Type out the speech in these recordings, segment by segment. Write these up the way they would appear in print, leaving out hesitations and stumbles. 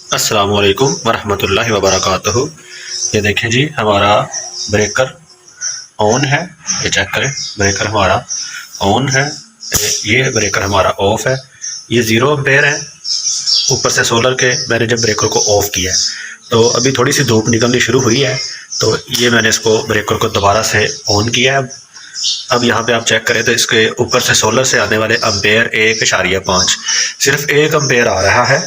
अस्सलाम वालेकुम वरहमतुल्लाहि वबरकातुहू। ये देखें जी, हमारा ब्रेकर ऑन है। ये चेक करें, ब्रेकर हमारा ऑन है। ये ब्रेकर हमारा ऑफ है। ये 0 एम्पेयर है। ऊपर से सोलर के मैंने जब ब्रेकर को ऑफ किया है तो अभी थोड़ी सी धूप निकलनी शुरू हुई है, तो ये मैंने इसको ब्रेकर को दोबारा से ऑन किया है। अब यहाँ पे आप चेक करें तो इसके ऊपर से सोलर से आने वाले एम्पेयर 1.5, सिर्फ 1 एम्पेयर आ रहा है।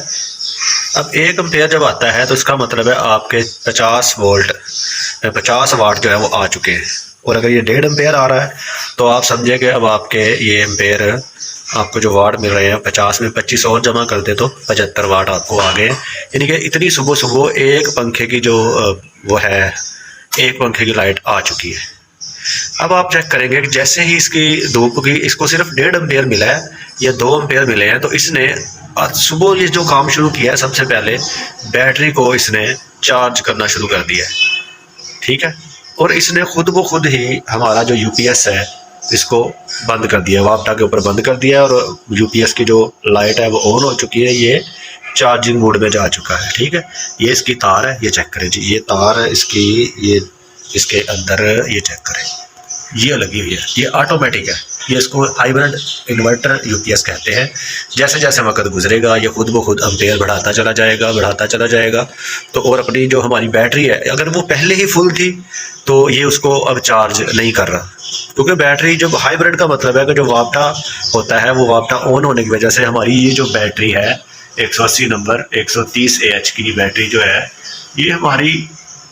अब 1 एम्पेयर जब आता है तो इसका मतलब है आपके 50 वोल्ट 50 वाट जो है वो आ चुके हैं। और अगर ये 1.5 एम्पेयर आ रहा है तो आप समझे कि अब आपके ये एम्पेयर आपको जो वाट मिल रहे हैं 50 में 25 और जमा कर दे तो 75 वाट आपको आ गए। यानी कि इतनी सुबह सुबह एक पंखे की जो वो है, एक पंखे की लाइट आ चुकी है। अब आप चेक करेंगे कि जैसे ही इसकी धूप की इसको सिर्फ 1.5 एम्पेयर मिला है या 2 एम्पेयर मिले हैं, तो इसने आज सुबह ये जो काम शुरू किया है, सबसे पहले बैटरी को इसने चार्ज करना शुरू कर दिया है। ठीक है, और इसने खुद ब खुद ही हमारा जो यूपीएस है इसको बंद कर दिया, वापटा के ऊपर बंद कर दिया है, और यूपीएस की जो लाइट है वो ऑन हो चुकी है। ये चार्जिंग मोड में जा चुका है। ठीक है, ये इसकी तार है, ये चेक करें जी, ये तार है इसकी, ये इसके अंदर ये चेक करें, ये लगी हुई है, ये ऑटोमेटिक है। ये इसको हाइब्रिड इन्वर्टर यूपीएस कहते हैं। जैसे जैसे वक्त गुजरेगा ये खुद ब खुद एम्पेयर बढ़ाता चला जाएगा। तो और अपनी जो हमारी बैटरी है, अगर वो पहले ही फुल थी तो ये उसको अब चार्ज नहीं कर रहा, क्योंकि बैटरी जब हाइब्रिड का मतलब है कि जो वापटा होता है वो वापटा ऑन होने की वजह से हमारी ये जो बैटरी है 180 नंबर 130 AH की बैटरी जो है, ये हमारी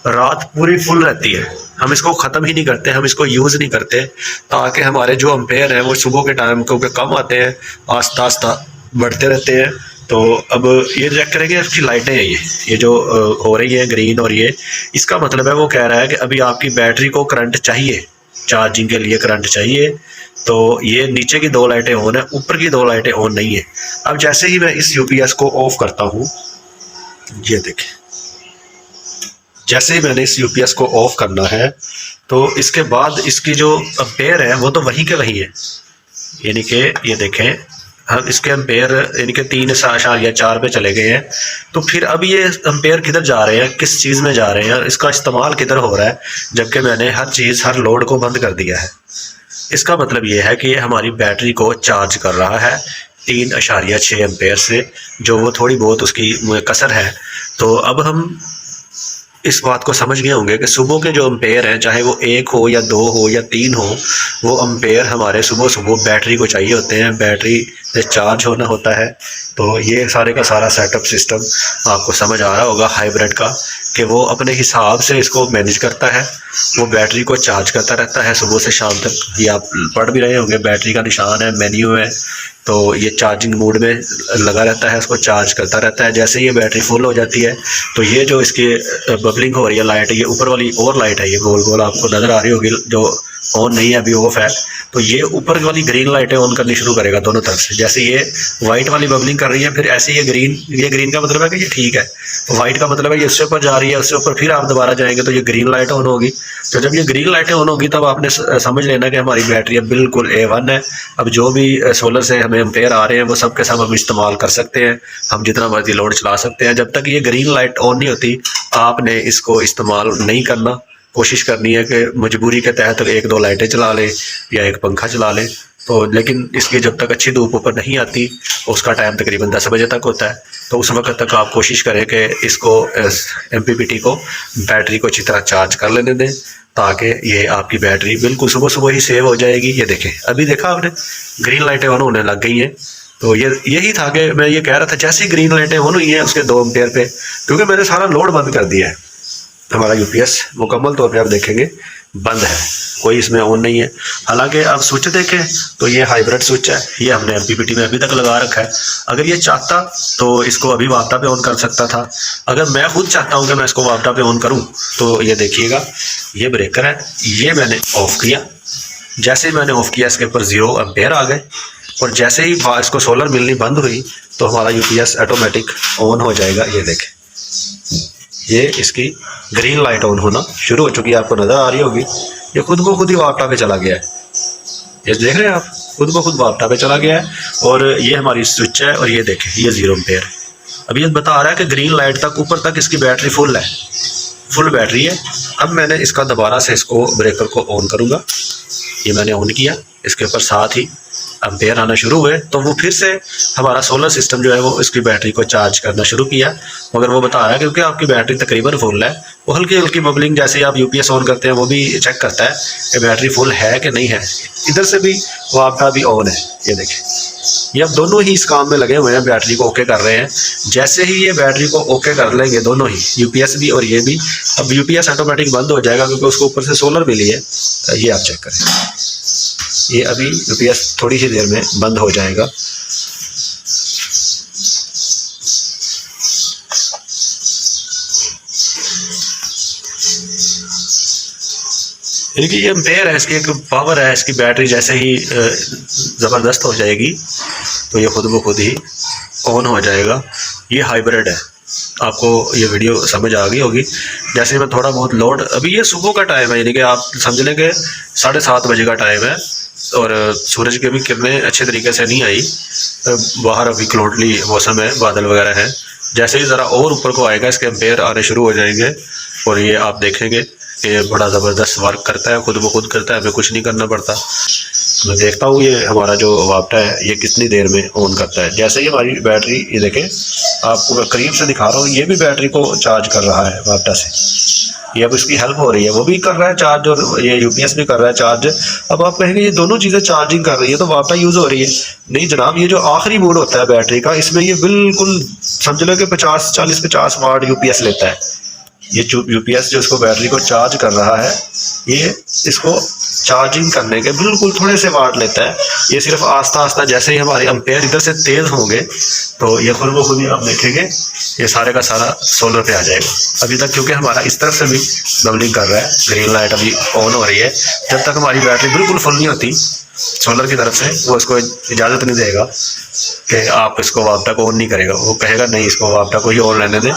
रात पूरी फुल रहती है। हम इसको ख़त्म ही नहीं करते, हम इसको यूज़ नहीं करते, ताकि हमारे जो एम्पेयर हैं वो सुबह के टाइम क्योंकि कम आते हैं, आस्ता आस्ता बढ़ते रहते हैं। तो अब ये चेक करेंगे इसकी लाइटें हैं, ये जो हो रही है ग्रीन, और ये इसका मतलब है वो कह रहा है कि अभी आपकी बैटरी को करंट चाहिए, चार्जिंग के लिए करंट चाहिए। तो ये नीचे की 2 लाइटें ऑन है, ऊपर की 2 लाइटें ऑन नहीं है। अब जैसे ही मैं इस यूपीएस को ऑफ करता हूँ, ये देखें, जैसे ही मैंने इस यूपीएस को ऑफ करना है तो इसके बाद इसकी जो एम्पेयर है वो तो वहीं के वहीं है। यानी कि ये देखें, हम इसके एम्पेयर यानी कि 3.4 पे चले गए हैं। तो फिर अब ये एम्पेयर किधर जा रहे हैं, किस चीज़ में जा रहे हैं, इसका इस्तेमाल किधर हो रहा है, जबकि मैंने हर चीज़ हर लोड को बंद कर दिया है। इसका मतलब ये है कि ये हमारी बैटरी को चार्ज कर रहा है 3.6 एम्पेयर से, जो वो थोड़ी बहुत उसकी कसर है। तो अब हम इस बात को समझ गए होंगे कि सुबह के जो एम्पेयर हैं, चाहे वो 1 हो या 2 हो या 3 हो, वो एम्पेयर हमारे सुबह सुबह बैटरी को चाहिए होते हैं, बैटरी से चार्ज होना होता है। तो ये सारे का सारा सेटअप सिस्टम आपको समझ आ रहा होगा हाइब्रिड का, कि वो अपने हिसाब से इसको मैनेज करता है। वो बैटरी को चार्ज करता रहता है सुबह से शाम तक। ये आप पढ़ भी रहे होंगे, बैटरी का निशान है, मेन्यू है, तो ये चार्जिंग मोड में लगा रहता है, उसको चार्ज करता रहता है। जैसे ये बैटरी फुल हो जाती है तो ये जो इसकी बबलिंग हो रही है लाइट, ये ऊपर वाली और लाइट है, ये गोल गोल आपको नज़र आ रही होगी, जो ऑन नहीं है अभी, ऑफ है। तो ये ऊपर वाली ग्रीन लाइटें ऑन करनी शुरू करेगा दोनों तरफ से। जैसे ये वाइट वाली बबलिंग कर रही है, फिर ऐसे ये ग्रीन का मतलब है कि ये ठीक है, वाइट का मतलब है ये उससे ऊपर जा रही है, उससे ऊपर फिर आप दोबारा जाएंगे तो ये ग्रीन लाइट ऑन होगी। तो जब ये ग्रीन लाइटें ऑन होगी तब आपने समझ लेना कि हमारी बैटरी अब बिल्कुल A1 है। अब जो भी सोलर से हमें एम्पेयर आ रहे हैं वो सब के सब हम इस्तेमाल कर सकते हैं, हम जितना मर्जी लोड चला सकते हैं। जब तक ये ग्रीन लाइट ऑन नहीं होती आपने इसको इस्तेमाल नहीं करना। कोशिश करनी है कि मजबूरी के तहत 1-2 लाइटें चला लें या एक पंखा चला लें। तो लेकिन इसकी जब तक अच्छी धूप ऊपर नहीं आती, उसका टाइम तकरीबन 10 बजे तक होता है, तो उस वक्त तक आप कोशिश करें कि इसको MPPT को बैटरी को अच्छी तरह चार्ज कर लेने दें, ताकि ये आपकी बैटरी बिल्कुल सुबह सुबह ही सेव हो जाएगी। ये देखें, अभी देखा आपने ग्रीन लाइटें ऑन होने लग गई हैं। तो ये यही था कि मैं ये कह रहा था, जैसे ही ग्रीन लाइटें ऑन हुई हैं उसके 2 एम्पेयर पे, क्योंकि मैंने सारा लोड बंद कर दिया है, हमारा यूपीएस मुकम्मल तौर पे आप देखेंगे बंद है, कोई इसमें ऑन नहीं है। हालांकि आप स्विच देखें तो ये हाइब्रिड स्विच है, ये हमने MPPT में अभी तक लगा रखा है। अगर ये चाहता तो इसको अभी वापटा पे ऑन कर सकता था। अगर मैं खुद चाहता हूँ कि मैं इसको वापटा पे ऑन करूँ, तो ये देखिएगा, ये ब्रेकर है, ये मैंने ऑफ किया। जैसे ही मैंने ऑफ किया इसके ऊपर 0 एम्पेयर आ गए, और जैसे ही इसको सोलर मिलनी बंद हुई तो हमारा यूपीएस ऑटोमेटिक ऑन हो जाएगा। ये देखें, ये इसकी ग्रीन लाइट ऑन होना शुरू हो चुकी है, आपको नज़र आ रही होगी। ये खुद को खुद ही वापटा पे चला गया है, ये देख रहे हैं आप, खुद ब खुद वापटा पे चला गया है। और ये हमारी स्विच है, और ये देखें, ये 0 एम्पेयर। अभी ये बता रहा है कि ग्रीन लाइट तक ऊपर तक इसकी बैटरी फुल है, फुल बैटरी है। अब मैंने इसका दोबारा से इसको ब्रेकर को ऑन करूँगा, ये मैंने ऑन किया, इसके ऊपर साथ ही एम्पेयर आना शुरू हुए, तो वो फिर से हमारा सोलर सिस्टम जो है वो इसकी बैटरी को चार्ज करना शुरू किया। मगर वो बता रहा है क्योंकि आपकी बैटरी तकरीबन फुल है, वो हल्की हल्की बबलिंग जैसे ही आप यूपीएस ऑन करते हैं वो भी चेक करता है कि बैटरी फुल है कि नहीं है। इधर से भी वो आपका भी ऑन है, ये देखें, ये अब दोनों ही इस काम में लगे हुए हैं, बैटरी को ओके कर रहे हैं। जैसे ही ये बैटरी को ओके कर लेंगे दोनों ही, यूपीएस भी और ये भी, अब यूपीएस ऑटोमेटिक बंद हो जाएगा क्योंकि उसको ऊपर से सोलर मिली है। ये आप चेक करें, ये अभी यूपीएस थोड़ी सी देर में बंद हो जाएगा। यानी कि ये एम्पेयर है, इसकी एक पावर है, इसकी बैटरी जैसे ही ज़बरदस्त हो जाएगी तो ये खुद ब खुद ही ऑन हो जाएगा। ये हाइब्रिड है, आपको ये वीडियो समझ आ गई होगी। जैसे मैं थोड़ा बहुत लोड, अभी ये सुबह का टाइम है, यानी कि आप समझ लें कि 7:30 बजे का टाइम है और सूरज की भी किरणें अच्छे तरीके से नहीं आई, बाहर अभी क्लाउडली मौसम है, बादल वगैरह हैं। जैसे ही ज़रा और ऊपर को आएगा इसके एम्पेयर आने शुरू हो जाएंगे और ये आप देखेंगे कि बड़ा ज़बरदस्त वर्क करता है, खुद ब खुद करता है, हमें कुछ नहीं करना पड़ता। मैं देखता हूँ ये हमारा जो वाप्टा है ये कितनी देर में ऑन करता है। जैसे ही हमारी बैटरी, ये देखें, आपको मैं करीब से दिखा रहा हूँ, ये भी बैटरी को चार्ज कर रहा है वाप्टा से। ये अब इसकी हेल्प हो रही है, वो भी कर रहा है चार्ज और ये यूपीएस भी कर रहा है चार्ज। अब आप कहेंगे ये दोनों चीज़ें चार्जिंग कर रही है तो वाप्टा यूज़ हो रही है। नहीं जनाब, ये जो आखिरी मोड होता है बैटरी का, इसमें ये बिल्कुल समझ लो कि 40-50 वाट यूपीएस लेता है। ये यूपीएस जो इसको बैटरी को चार्ज कर रहा है, ये इसको चार्जिंग करने के बिल्कुल थोड़े से वाट लेता है। ये सिर्फ आस्ता आस्ता, जैसे ही हमारे एम्पेयर इधर से तेज़ होंगे तो ये खुद ब खुद ही आप देखेंगे ये सारे का सारा सोलर पे आ जाएगा। अभी तक क्योंकि हमारा इस तरफ से भी बबलिंग कर रहा है, ग्रीन लाइट अभी ऑन हो रही है। जब तक हमारी बैटरी बिल्कुल फुल नहीं होती सोलर की तरफ से, वो इसको इजाज़त नहीं देगा कि आप इसको वाप्टा को ऑन नहीं करेगा। वो कहेगा नहीं, इसको वाप्टा को ही ऑन रहने दें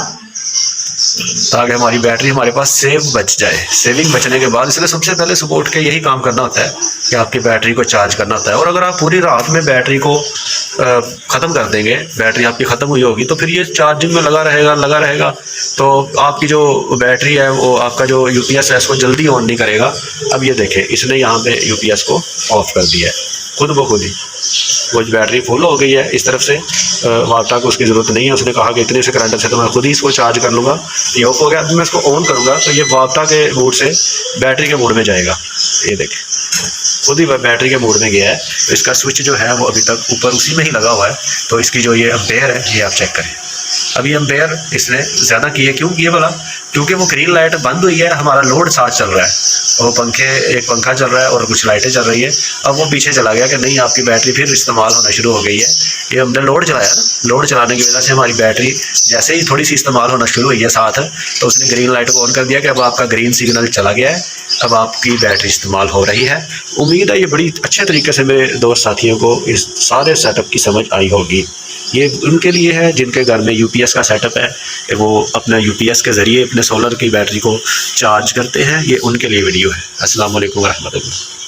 ताकि हमारी बैटरी हमारे पास सेव बच जाए। सेविंग बचने के बाद, इसलिए सबसे पहले सुबह उठ के यही काम करना होता है कि आपकी बैटरी को चार्ज करना होता है। और अगर आप पूरी रात में बैटरी को ख़त्म कर देंगे, बैटरी आपकी ख़त्म हुई होगी, तो फिर ये चार्जिंग में लगा रहेगा तो आपकी जो बैटरी है वो, आपका जो यूपीएस है इसको जल्दी ऑन नहीं करेगा। अब ये देखें, इसने यहाँ पे यूपीएस को ऑफ कर दिया है खुद ब खुद ही। वो बैटरी फुल हो गई है इस तरफ से, वाप्टा को उसकी ज़रूरत नहीं है। उसने कहा कि इतने से करंट से तो मैं खुद ही इसको चार्ज कर लूँगा। ये ऑफ हो गया। अभी मैं इसको ऑन करूँगा तो ये वाप्टा के मोड से बैटरी के मोड में जाएगा। ये देखें, खुद ही बैटरी के मोड में गया है। तो इसका स्विच जो है वो अभी तक ऊपर उसी में ही लगा हुआ है। तो इसकी जो ये एम्पेयर है ये आप चेक करें। अभी एम्पेयर इसने ज़्यादा किए, क्यों किए भला? क्योंकि वो ग्रीन लाइट बंद हुई है, हमारा लोड साथ चल रहा है, वो एक पंखा चल रहा है और कुछ लाइटें चल रही है। अब वो पीछे चला गया कि नहीं, आपकी बैटरी फिर इस्तेमाल होना शुरू हो गई है। ये हमने लोड चलाया ना, लोड चलाने की वजह से हमारी बैटरी जैसे ही थोड़ी सी इस्तेमाल होना शुरू हुई है साथ, तो उसने ग्रीन लाइट को ऑन कर दिया कि अब आपका ग्रीन सिग्नल चला गया है, अब आपकी बैटरी इस्तेमाल हो रही है। उम्मीद है ये बड़ी अच्छे तरीके से मेरे दोस्त साथियों को इस सारे सेटअप की समझ आई होगी। ये उनके लिए है जिनके घर में यूपीएस का सेटअप है कि वो अपना यूपीएस के ज़रिए अपने सोलर की बैटरी को चार्ज करते हैं। ये उनके लिए वीडियो है। अस्सलाम वालेकुम व रहमतुल्लाह।